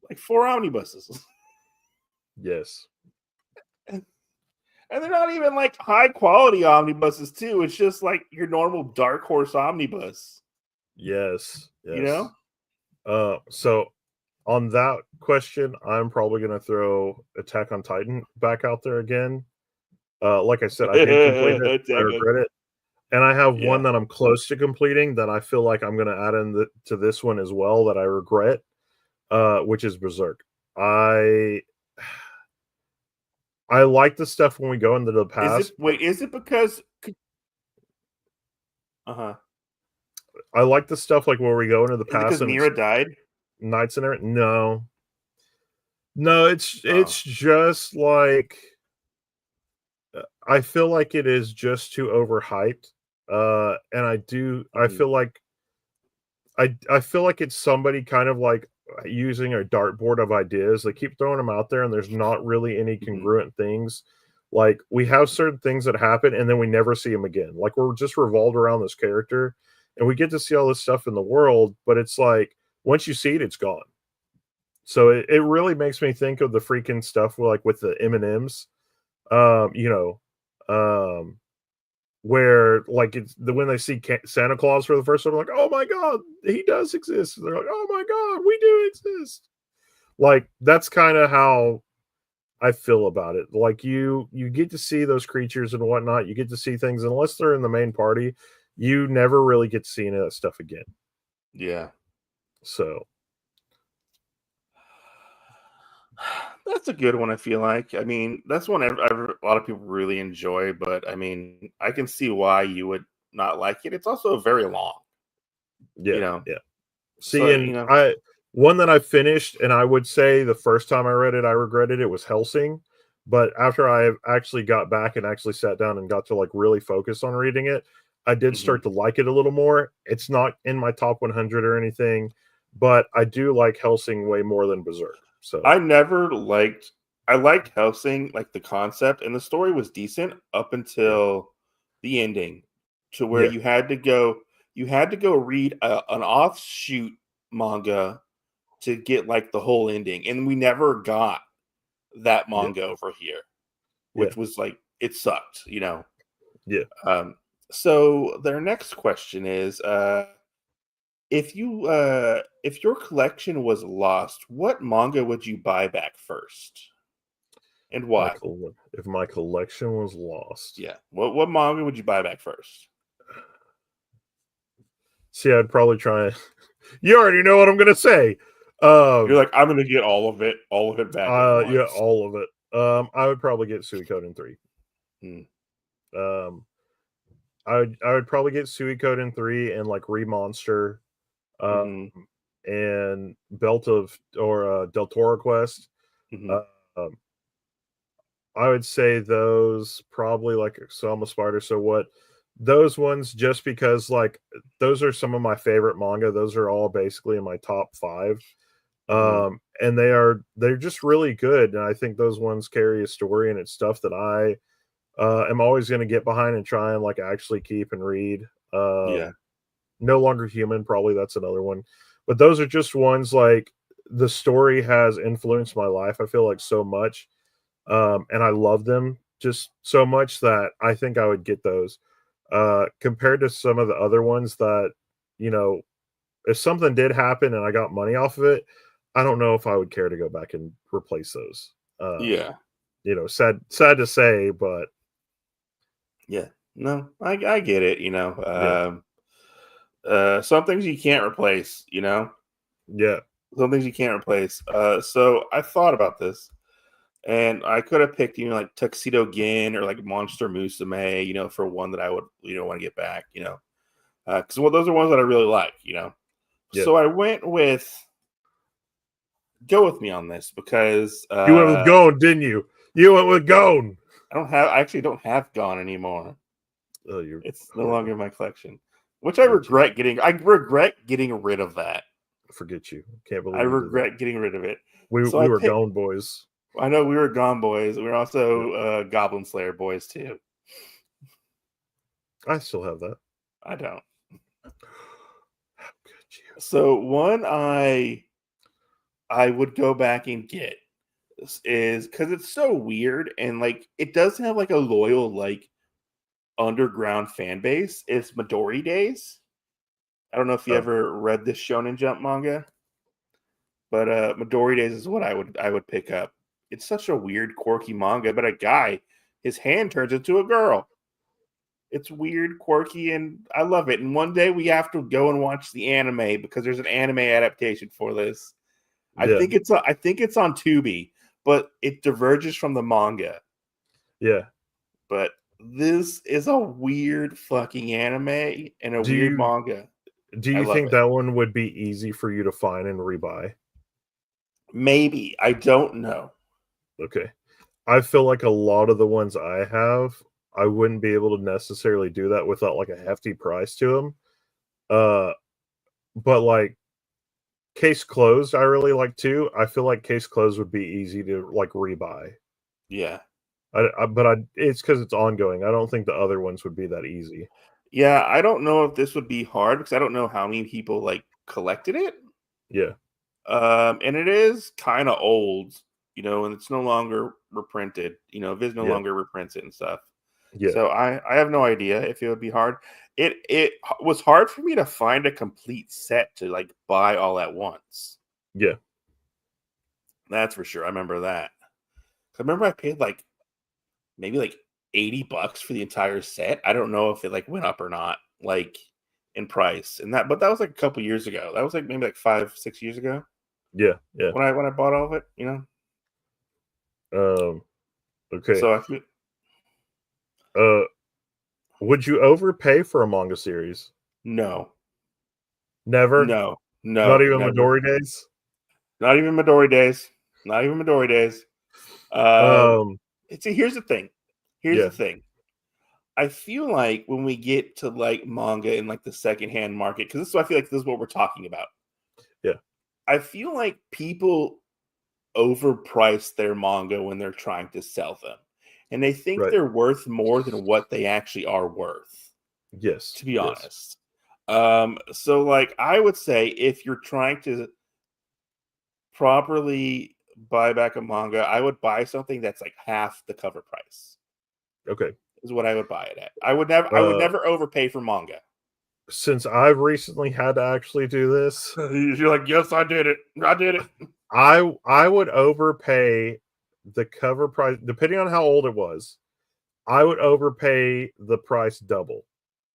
[SPEAKER 2] like 4 omnibuses.
[SPEAKER 1] Yes.
[SPEAKER 2] And they're not even like high quality omnibuses, too. It's just like your normal Dark Horse omnibus.
[SPEAKER 1] Yes.
[SPEAKER 2] You know?
[SPEAKER 1] So on that question, I'm probably going to throw Attack on Titan back out there again. Like I said, I did complete it. I regret it. And I have one that I'm close to completing that I feel like I'm going to add to this one as well that I regret, which is Berserk. I like the stuff when we go into the past.
[SPEAKER 2] Is it because... Uh-huh.
[SPEAKER 1] I like the stuff like where we go into the
[SPEAKER 2] Is it
[SPEAKER 1] past
[SPEAKER 2] because
[SPEAKER 1] and
[SPEAKER 2] Mira died?
[SPEAKER 1] Knights and everything. No, it's just like I feel like it is just too overhyped. And I feel like I feel like it's somebody kind of like using a dartboard of ideas. They keep throwing them out there, and there's not really any congruent things. Like we have certain things that happen, and then we never see them again. Like we're just revolved around this character, and we get to see all this stuff in the world, but it's like once you see it, it's gone. So it really makes me think of the freaking stuff with the M&Ms, where like it's when they see Santa Claus for the first time, like, oh my god, he does exist. They're like, oh my god, we do exist. Like that's kind of how I feel about it. Like you get to see those creatures and whatnot. You get to see things unless they're in the main party. You never really get to see any of that stuff again.
[SPEAKER 2] Yeah.
[SPEAKER 1] So
[SPEAKER 2] that's a good one. I feel like. I mean, that's one a lot of people really enjoy. But I mean, I can see why you would not like it. It's also very long.
[SPEAKER 1] yeah. See,
[SPEAKER 2] So,
[SPEAKER 1] and one that I finished, and I would say the first time I read it, I regretted it was Hellsing. But after I actually got back and actually sat down and got to like really focus on reading it, I did start to like it a little more. It's not in my top 100 or anything, but I do like Hellsing way more than Berserk. So
[SPEAKER 2] I liked Hellsing, like the concept, and the story was decent up until the ending, to where you had to go read an offshoot manga to get like the whole ending, and we never got that manga over here, which was like it sucked. So their next question is, if your collection was lost, what manga would you buy back first, and why?
[SPEAKER 1] If my collection was lost,
[SPEAKER 2] what manga would you buy back first?
[SPEAKER 1] See, I'd probably try. You already know what I'm gonna say.
[SPEAKER 2] You're like, I'm gonna get all of it back at once.
[SPEAKER 1] Yeah, all of it. I would probably get Suikoden 3. I would probably get Suikoden 3 and like Remonster, and Belt of or Del Toro Quest. I would say those probably like Selma Spider. So what? Those ones, just because like those are some of my favorite manga. Those are all basically in my top 5. And they're just really good. And I think those ones carry a story, and it's stuff that I am always going to get behind and try and like actually keep and read. No Longer Human, probably that's another one. But those are just ones like the story has influenced my life, I feel like, so much. And I love them just so much that I think I would get those. Compared to some of the other ones that, if something did happen and I got money off of it, I don't know if I would care to go back and replace those. Sad to say, but
[SPEAKER 2] no, I get it. Some things you can't replace.
[SPEAKER 1] Yeah.
[SPEAKER 2] Some things you can't replace. So I thought about this, and I could have picked like Tuxedo Gin or like Monster Musume, for one that I would want to get back, because those are ones that I really like.
[SPEAKER 1] Yeah.
[SPEAKER 2] So I went with go with me on this because
[SPEAKER 1] You went with Gone, didn't you? You went with Gone.
[SPEAKER 2] I actually don't have Gone anymore.
[SPEAKER 1] Oh, you're
[SPEAKER 2] It's no
[SPEAKER 1] horrible.
[SPEAKER 2] longer in my collection, which I regret getting. I regret getting rid of that.
[SPEAKER 1] Forget you. Can't believe
[SPEAKER 2] I
[SPEAKER 1] you did that.
[SPEAKER 2] regret getting rid of it.
[SPEAKER 1] We
[SPEAKER 2] So I
[SPEAKER 1] were
[SPEAKER 2] picked.
[SPEAKER 1] Gone boys.
[SPEAKER 2] I know we were Gone boys. We were also Goblin Slayer boys too.
[SPEAKER 1] I still have that.
[SPEAKER 2] I don't.
[SPEAKER 1] How could you?
[SPEAKER 2] So one I would go back and get is because it's so weird and like it doesn't have like a loyal like underground fan base. It's Midori Days. I don't know if you
[SPEAKER 1] Oh,
[SPEAKER 2] ever read this Shonen Jump manga, but Midori Days is what I would pick up. It's such a weird, quirky manga, but a guy, his hand turns into a girl. It's weird, quirky, and I love it. And one day we have to go and watch the anime because there's an anime adaptation for this. I
[SPEAKER 1] yeah.
[SPEAKER 2] think it's on Tubi, but it diverges from the manga.
[SPEAKER 1] Yeah.
[SPEAKER 2] But this is a weird fucking anime and a weird manga.
[SPEAKER 1] Do
[SPEAKER 2] I
[SPEAKER 1] you
[SPEAKER 2] love
[SPEAKER 1] think
[SPEAKER 2] it.
[SPEAKER 1] that one would be easy for you to find and rebuy?
[SPEAKER 2] Maybe. I don't know.
[SPEAKER 1] Okay. I feel like a lot of the ones I have, I wouldn't be able to necessarily do that without like a hefty price to them. But like Case Closed, I really like too. I feel like Case Closed would be easy to like rebuy.
[SPEAKER 2] Yeah.
[SPEAKER 1] It's because it's ongoing. I don't think the other ones would be that easy.
[SPEAKER 2] Yeah, I don't know if this would be hard because I don't know how many people like collected it.
[SPEAKER 1] Yeah.
[SPEAKER 2] And it is kind of old, and it's no longer reprinted. Viz no
[SPEAKER 1] Yeah.
[SPEAKER 2] longer reprints it and stuff.
[SPEAKER 1] Yeah.
[SPEAKER 2] So I have no idea if it would be hard. It was hard for me to find a complete set to like buy all at once.
[SPEAKER 1] Yeah.
[SPEAKER 2] That's for sure. I remember that. I remember I paid like maybe like $80 for the entire set. I don't know if it like went up or not, like in price. But that was like a couple years ago. That was like maybe like 5-6 years ago.
[SPEAKER 1] Yeah. Yeah.
[SPEAKER 2] When I bought all of it.
[SPEAKER 1] Okay.
[SPEAKER 2] So I feel
[SPEAKER 1] Would you overpay for a manga series?
[SPEAKER 2] no,
[SPEAKER 1] Never?
[SPEAKER 2] no,
[SPEAKER 1] Not
[SPEAKER 2] no,
[SPEAKER 1] even
[SPEAKER 2] never.
[SPEAKER 1] Midori Days?
[SPEAKER 2] Not even Midori Days. Not even Midori Days.
[SPEAKER 1] Um,
[SPEAKER 2] See, here's the thing. Here's
[SPEAKER 1] yeah.
[SPEAKER 2] the thing. I feel like when we get to like manga in like the secondhand market, because I feel like this is what we're talking about.
[SPEAKER 1] Yeah.
[SPEAKER 2] I feel like people overprice their manga when they're trying to sell them. And they think
[SPEAKER 1] Right.
[SPEAKER 2] they're worth more than what they actually are worth,
[SPEAKER 1] Yes.
[SPEAKER 2] to be
[SPEAKER 1] Yes.
[SPEAKER 2] honest. So like I would say if you're trying to properly buy back a manga, I would buy something that's like half the cover price.
[SPEAKER 1] Okay.
[SPEAKER 2] Is what I would buy it at. I would
[SPEAKER 1] Uh,
[SPEAKER 2] never overpay for manga.
[SPEAKER 1] since I've recently had to actually do this,
[SPEAKER 2] You're like, yes, I did it. I did it.
[SPEAKER 1] I would overpay the cover price depending on how old it was. I would overpay the price double.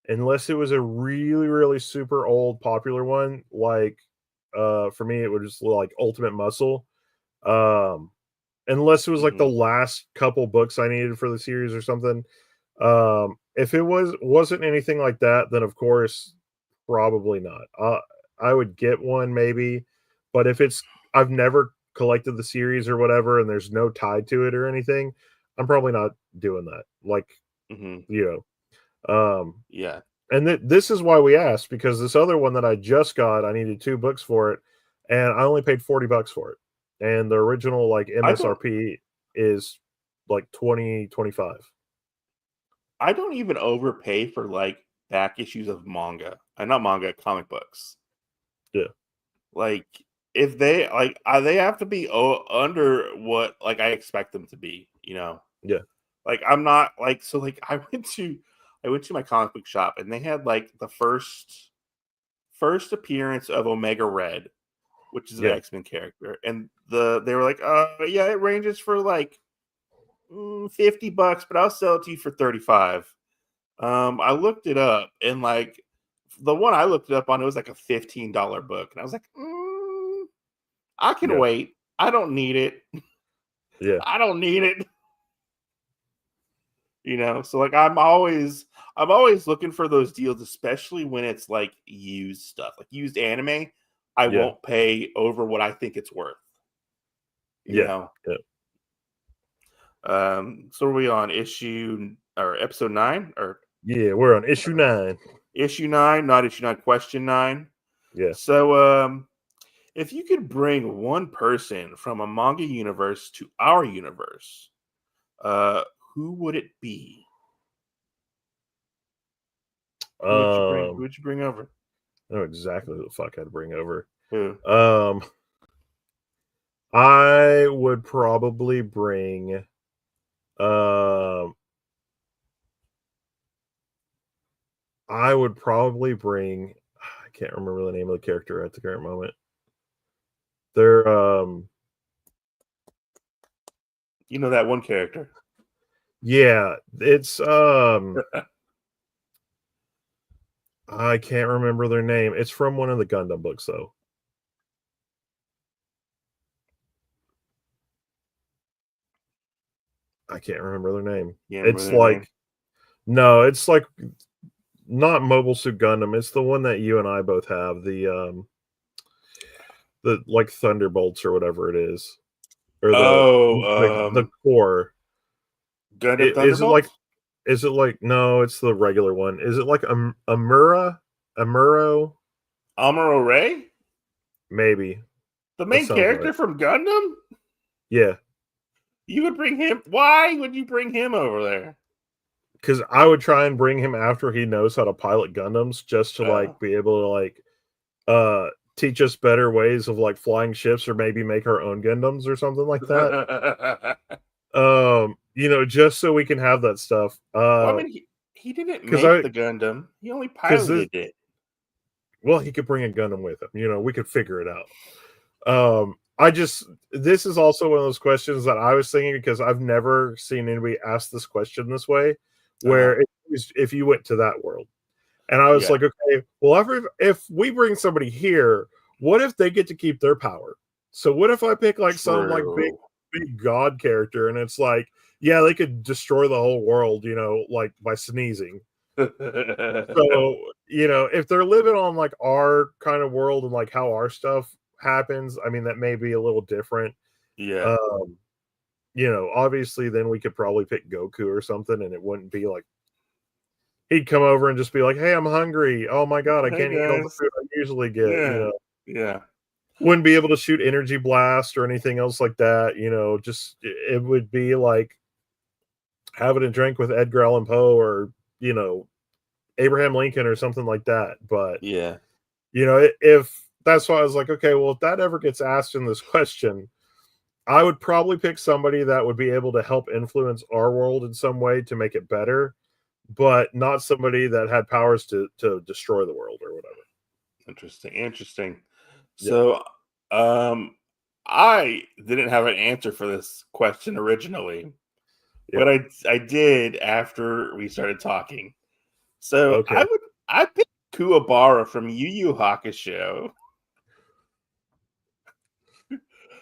[SPEAKER 1] Unless it was a really, really super old popular one, like for me it was just like Ultimate Muscle. Um unless it was like the
[SPEAKER 2] Mhm.
[SPEAKER 1] last couple books I needed for the series or something. If it wasn't anything like that, then of course probably not. I would get one maybe, but if it's I've never collected the series or whatever and there's no tie to it or anything, I'm probably not doing that. Like,
[SPEAKER 2] Mhm.
[SPEAKER 1] you know.
[SPEAKER 2] Yeah.
[SPEAKER 1] And this is why we asked because this other one that I just got, I needed 2 books for it and I only paid $40 for it. And the original like
[SPEAKER 2] I don't
[SPEAKER 1] MSRP is like 20-25.
[SPEAKER 2] I don't even overpay for like back issues of manga. Not manga, comic books.
[SPEAKER 1] Yeah.
[SPEAKER 2] Like if they like they have to be under what like I expect them to be.
[SPEAKER 1] Yeah.
[SPEAKER 2] Like I'm not like so like I went to my comic book shop and they had like the first appearance of Omega Red, which is an
[SPEAKER 1] Yeah.
[SPEAKER 2] X-Men character. And they were like, yeah, it ranges for like $50, but I'll sell it to you for 35. I looked it up and like the one I looked it up on, it was like a $15 book. And I was like, I can wait. I don't need it.
[SPEAKER 1] Yeah.
[SPEAKER 2] I don't need it. You know, so like I'm always looking for those deals, especially when it's like used stuff, like used anime. I won't pay over what I think it's worth. You know.
[SPEAKER 1] Yeah.
[SPEAKER 2] So are we on issue or episode 9 or
[SPEAKER 1] we're on issue 9.
[SPEAKER 2] Issue 9, not issue 9, question 9.
[SPEAKER 1] Yeah.
[SPEAKER 2] So if you could bring one person from a manga universe to our universe, who would it be? Who would you bring over?
[SPEAKER 1] I know exactly who the fuck I'd bring over.
[SPEAKER 2] Who?
[SPEAKER 1] I would probably bring I can't remember the name of the character at the current moment. They're
[SPEAKER 2] you know that one character.
[SPEAKER 1] Yeah, it's I can't remember their name. It's from one of the Gundam books though. I can't remember their name. It's like no, it's like not Mobile Suit Gundam. It's the one that you and I both have. The like Thunderbolts or whatever it is, or the core.
[SPEAKER 2] Gundam Thunderbolts?
[SPEAKER 1] Is it like no? It's the regular one. Is it like Amuro?
[SPEAKER 2] Amuro Ray?
[SPEAKER 1] Maybe
[SPEAKER 2] the main character from Gundam.
[SPEAKER 1] Yeah,
[SPEAKER 2] you would bring him. Why would you bring him over there?
[SPEAKER 1] Because I would try and bring him after he knows how to pilot Gundams, just to like be able to like teach us better ways of like flying ships, or maybe make our own Gundams or something like that. You know, just so we can have that stuff.
[SPEAKER 2] Well, I mean, he didn't make the Gundam; he only piloted it.
[SPEAKER 1] Well, he could bring a Gundam with him. You know, we could figure it out. This is also one of those questions that I was thinking, because I've never seen anybody ask this question this way, where if you went to that world. And I was like, okay, well, if we bring somebody here, what if they get to keep their power? So what if I pick like some like big god character, and it's like, yeah, they could destroy the whole world, you know, like by sneezing. So, you know, if they're living on like our kind of world and like how our stuff happens, I mean, that may be a little different.
[SPEAKER 2] Yeah.
[SPEAKER 1] You know, obviously then we could probably pick Goku or something, and it wouldn't be like he'd come over and just be like, hey, I'm hungry. Oh my god, I can't eat all the food I usually get.
[SPEAKER 2] Yeah.
[SPEAKER 1] You know?
[SPEAKER 2] Yeah.
[SPEAKER 1] Wouldn't be able to shoot energy blast or anything else like that. You know, just it would be like having a drink with Edgar Allan Poe, or, you know, Abraham Lincoln or something like that. But
[SPEAKER 2] yeah,
[SPEAKER 1] you know, if that's why I was like, okay, well, if that ever gets asked in this question, I would probably pick somebody that would be able to help influence our world in some way to make it better, but not somebody that had powers to destroy the world or whatever.
[SPEAKER 2] Interesting. So, I didn't have an answer for this question originally, but I did after we started talking. So I picked Kuwabara from Yu Yu Hakusho.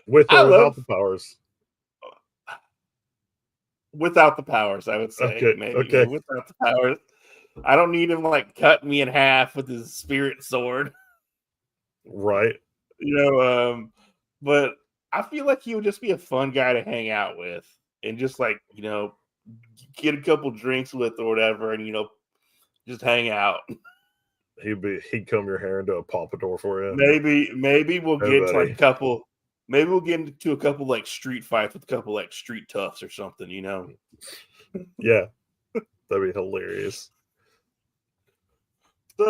[SPEAKER 1] With or without the powers?
[SPEAKER 2] Without the powers, I would say.
[SPEAKER 1] Okay.
[SPEAKER 2] Maybe without the powers. I don't need him like cut me in half with his spirit sword.
[SPEAKER 1] Right.
[SPEAKER 2] You know, but I feel like he would just be a fun guy to hang out with, and just like, you know, get a couple drinks with or whatever, and, you know, just hang out.
[SPEAKER 1] He'd comb your hair into a pompadour for you.
[SPEAKER 2] Maybe we'll get to like a couple. Maybe we'll get into a couple like street fights with a couple like street toughs or something, you know.
[SPEAKER 1] Yeah, that'd be hilarious.
[SPEAKER 2] So I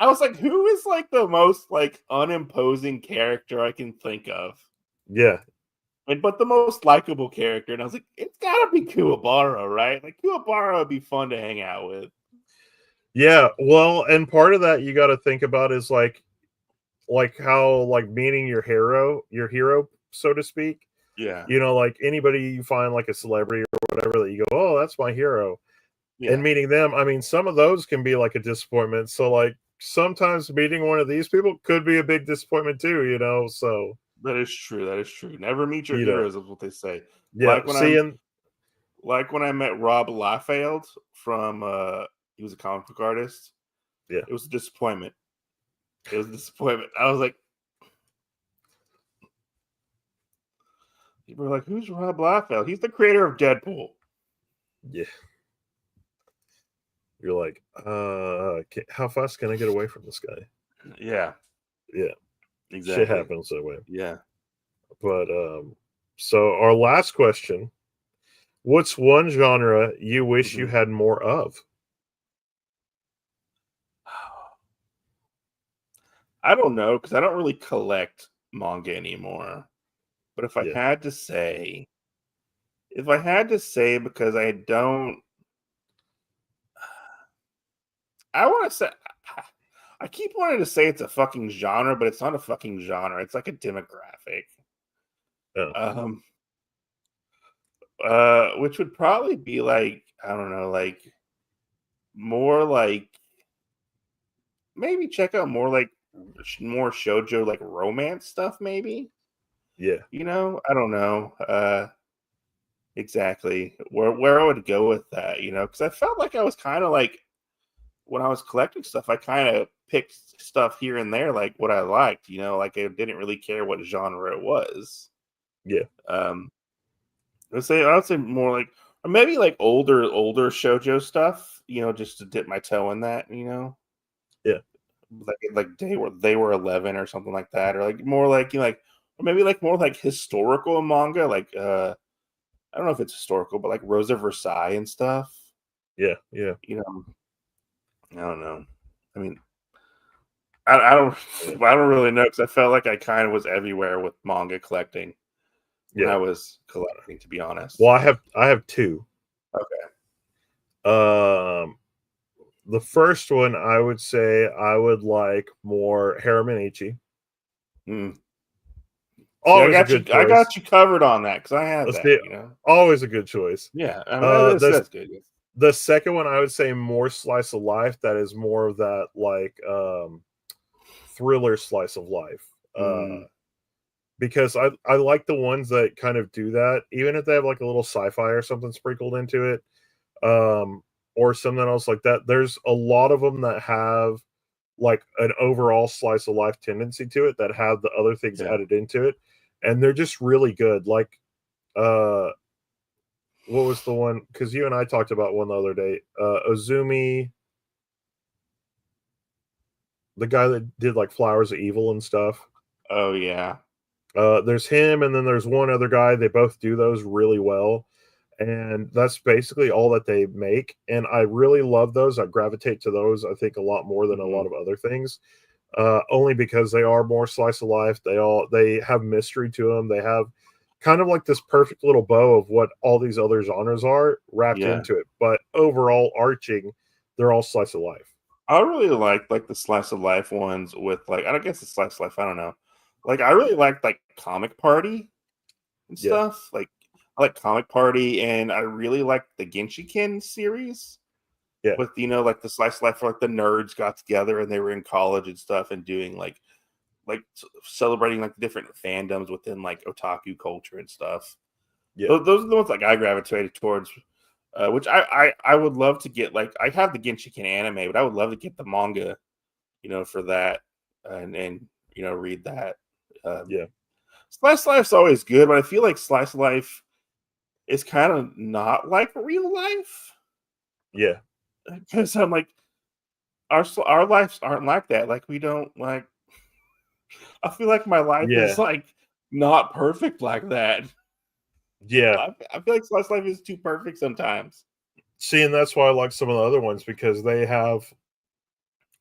[SPEAKER 2] was like, who is like the most like unimposing character I can think of?
[SPEAKER 1] Yeah.
[SPEAKER 2] But the most likable character, and I was like, it's gotta be Kuwabara, right? Like Kuwabara would be fun to hang out with.
[SPEAKER 1] Yeah, well, and part of that you got to think about is like how like meeting your hero, so to speak.
[SPEAKER 2] Yeah.
[SPEAKER 1] You know, like anybody you find like a celebrity or whatever that you go, oh, that's my hero. Yeah. And meeting them, I mean, some of those can be like a disappointment. So like sometimes meeting one of these people could be a big disappointment too, you know. So
[SPEAKER 2] That is true. That is true. Never meet your
[SPEAKER 1] You know,
[SPEAKER 2] heroes is what they say.
[SPEAKER 1] yeah. Seeing,
[SPEAKER 2] Like when I met Rob Liefeld from he was a comic book artist.
[SPEAKER 1] yeah,
[SPEAKER 2] It was a disappointment. It was a disappointment. I was like, people were like, "Who's Rob Liefeld? He's the creator of Deadpool."
[SPEAKER 1] yeah. You're like, how fast can I get away from this guy?
[SPEAKER 2] Yeah,
[SPEAKER 1] Yeah, shit
[SPEAKER 2] exactly.
[SPEAKER 1] happens that way.
[SPEAKER 2] Yeah.
[SPEAKER 1] But so our last question: what's one genre you wish you
[SPEAKER 2] Mhm.
[SPEAKER 1] had more of?
[SPEAKER 2] I don't know because I don't really collect manga anymore. But
[SPEAKER 1] Yeah,
[SPEAKER 2] if I had to say, because I don't, I want to say, I keep wanting to say it's a fucking genre, but it's not a fucking genre. It's like a demographic.
[SPEAKER 1] yeah,
[SPEAKER 2] Um, which would probably be like, I don't know, like more like maybe check out more like more shojo like romance stuff, maybe.
[SPEAKER 1] yeah,
[SPEAKER 2] I don't know. Exactly where I would go with that, because I felt like I was kind of like when I was collecting stuff, I kind of picked stuff here and there, like what I liked, like I didn't really care what genre it was.
[SPEAKER 1] yeah,
[SPEAKER 2] Um, I would say more like, or maybe like older shojo stuff, just to dip my toe in that,
[SPEAKER 1] yeah,
[SPEAKER 2] like they were 11 or something like that, or like more like or maybe like more like historical manga, like I don't know if it's historical, but like Rosa Versailles and stuff.
[SPEAKER 1] yeah, yeah,
[SPEAKER 2] You know, I don't know. I mean, I don't
[SPEAKER 1] yeah.
[SPEAKER 2] I don't really know because I felt like I kind of was everywhere with manga collecting when
[SPEAKER 1] Yeah.
[SPEAKER 2] I was collecting, to be honest.
[SPEAKER 1] Well, I have two.
[SPEAKER 2] Okay.
[SPEAKER 1] Um, the first one I would say I would like more Haramanichi.
[SPEAKER 2] Mm. See,
[SPEAKER 1] Always a good
[SPEAKER 2] I
[SPEAKER 1] choice.
[SPEAKER 2] got you covered on that because I have
[SPEAKER 1] Let's
[SPEAKER 2] that.
[SPEAKER 1] see, always a good choice.
[SPEAKER 2] Yeah, I mean
[SPEAKER 1] Uh, the
[SPEAKER 2] that's good.
[SPEAKER 1] the second one I would say more slice of life. That is more of that like thriller slice of life.
[SPEAKER 2] Mm,
[SPEAKER 1] Because I like the ones that kind of do that, even if they have like a little sci-fi or something sprinkled into it, or something else like that. There's a lot of them that have like an overall slice of life tendency to it that have the other things
[SPEAKER 2] yeah.
[SPEAKER 1] added into it, and they're just really good. Like, uh, what was the one? Because you and I talked about one the other day. Ozumi, the guy that did like Flowers of Evil and stuff.
[SPEAKER 2] Oh yeah.
[SPEAKER 1] There's him, and then there's one other guy. They both do those really well, and that's basically all that they make. And I really love those. I gravitate to those. I think a lot more than a lot
[SPEAKER 2] Hmm.
[SPEAKER 1] of other things, only because they are more slice of life. They have mystery to them. They have kind of like this perfect little bow of what all these other genres are wrapped
[SPEAKER 2] Yeah.
[SPEAKER 1] into it. But overall, arching, they're all slice of life.
[SPEAKER 2] I really like the slice of life ones with like I don't guess it's slice of life. I don't know. Like I really like Comic Party and
[SPEAKER 1] Yeah,
[SPEAKER 2] stuff. Like I like Comic Party, and I really like the Genshiken series
[SPEAKER 1] yeah,
[SPEAKER 2] with like the slice of life where like the nerds got together and they were in college and stuff and doing like celebrating like the different fandoms within like otaku culture and stuff.
[SPEAKER 1] yeah,
[SPEAKER 2] Those are the ones like I gravitated towards. Which I would love to get. Like I have the Genshiken anime, but I would love to get the manga, for that, and read that. Um,
[SPEAKER 1] yeah,
[SPEAKER 2] Slice of Life's always good, but I feel like Slice of Life is kind of not like real life
[SPEAKER 1] yeah,
[SPEAKER 2] because I'm like our lives aren't like that. Like we don't like. I feel like my life is
[SPEAKER 1] yeah,
[SPEAKER 2] like not perfect like that.
[SPEAKER 1] yeah.
[SPEAKER 2] I feel like Slice of Life is too perfect sometimes.
[SPEAKER 1] See, and that's why I like some of the other ones because they have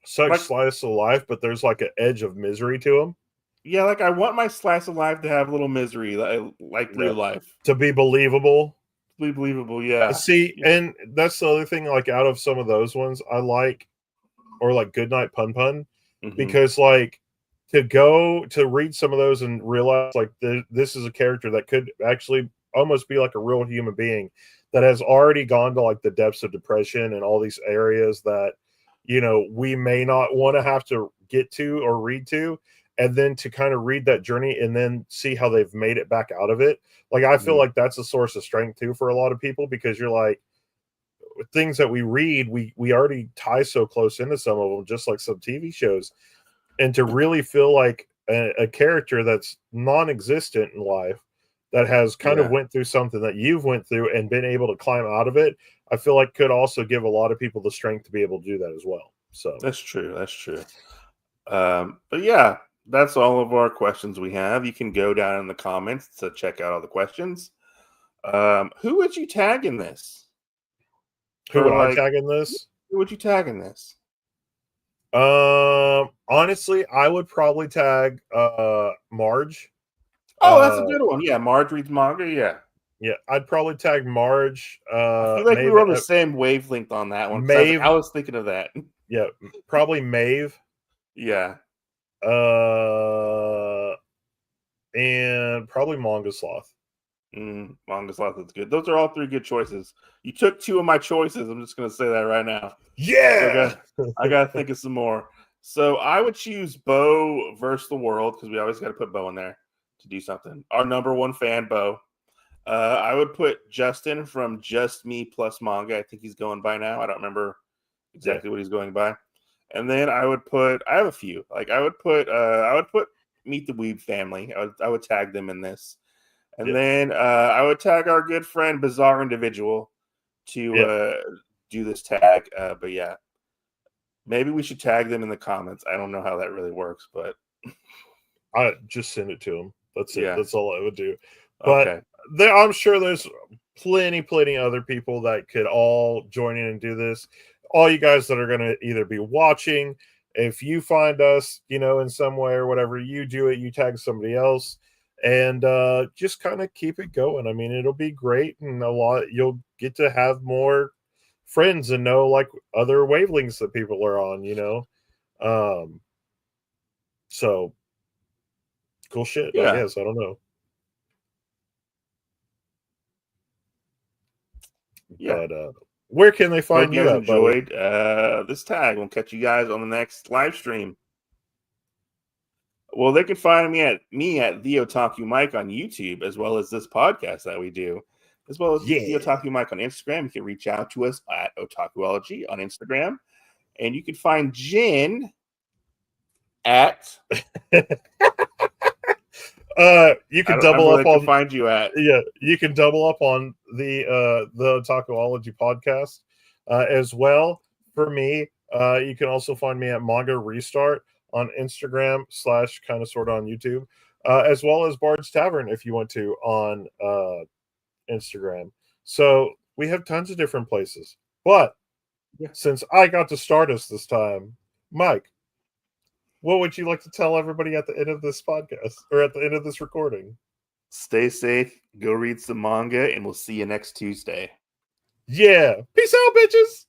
[SPEAKER 1] such
[SPEAKER 2] Like
[SPEAKER 1] slice of life, but there's like an edge of misery to them.
[SPEAKER 2] yeah, like I want my slice of life to have a little misery, like
[SPEAKER 1] Yeah,
[SPEAKER 2] real life.
[SPEAKER 1] to be believable.
[SPEAKER 2] Be believable, yeah.
[SPEAKER 1] See,
[SPEAKER 2] Yeah.
[SPEAKER 1] and that's the other thing. Like out of some of those ones, I like or like Goodnight Pun Pun
[SPEAKER 2] Mhm.
[SPEAKER 1] because like to go to read some of those and realize like this is a character that could actually almost be like a real human being that has already gone to like the depths of depression and all these areas that we may not want to have to get to or read to, and then to kind of read that journey and then see how they've made it back out of it. Like, I feel like that's a source of strength too for a lot of people, because you're like, things that we read, we already tie so close into some of them, just like some TV shows, and to really feel like a character that's non-existent in life, that has kind of went through something that you've went through and been able to climb out of it, I feel like could also give a lot of people the strength to be able to do that as well. So
[SPEAKER 2] That's true. That's true. But yeah, that's all of our questions we have. You can go down in the comments to check out all the questions. Who would you tag in this?
[SPEAKER 1] who would I
[SPEAKER 2] like,
[SPEAKER 1] tag in this?
[SPEAKER 2] Who would you tag in this?
[SPEAKER 1] Honestly, I would probably tag Marge.
[SPEAKER 2] Oh, that's a good one. Yeah, Marge reads manga. Yeah.
[SPEAKER 1] Yeah, I'd probably tag Marge.
[SPEAKER 2] I feel like we were on the same wavelength on that one.
[SPEAKER 1] Maeve.
[SPEAKER 2] I was thinking of that.
[SPEAKER 1] Yeah, probably Maeve.
[SPEAKER 2] Yeah.
[SPEAKER 1] And probably Manga Sloth.
[SPEAKER 2] Manga Sloth is good. Those are all three good choices. You took two of my choices. I'm just going to say that right now.
[SPEAKER 1] Yeah.
[SPEAKER 2] So I got to think of some more. So I would choose Bo versus the world, because we always got to put Bo in there to do something. Our number one fan, Bo. I would put Justin from Just Me Plus Manga. I think he's going by now. I don't remember exactly what he's going by. And then I would put, I have a few. Like I would put Meet the Weeb family. I would tag them in this. And then I would tag our good friend Bizarre Individual to do this tag. But yeah, maybe we should tag them in the comments. I don't know how that really works, but
[SPEAKER 1] I just send it to them. That's it.
[SPEAKER 2] Yeah.
[SPEAKER 1] That's all I would do. But I'm sure there's plenty other people that could all join in and do this. All you guys that are going to either be watching, if you find us, in some way or whatever, you do it, you tag somebody else, and just kind of keep it going. I mean, it'll be great, and you'll get to have more friends and know like other wavelengths that people are on, so cool shit. I guess. I don't know.
[SPEAKER 2] Yeah.
[SPEAKER 1] But where can they find you?
[SPEAKER 2] Hope you guys enjoyed this tag. We'll catch you guys on the next live stream. Well, they can find me at the Otaku Mike on YouTube, as well as this podcast that we do, as well as the Otaku Mike on Instagram. You can reach out to us at Otakuology on Instagram, and you can find Jin at.
[SPEAKER 1] You can double up on.
[SPEAKER 2] Find you at.
[SPEAKER 1] Yeah, you can double up on the Otakuology podcast as well. For me, you can also find me at Manga Restart on Instagram / kind of sort of on YouTube, as well as Bard's Tavern if you want to on Instagram. So we have tons of different places. But since I got to start us this time, Mike, what would you like to tell everybody at the end of this podcast or at the end of this recording?
[SPEAKER 2] Stay safe, go read some manga, and we'll see you next Tuesday.
[SPEAKER 1] Yeah. Peace out, bitches.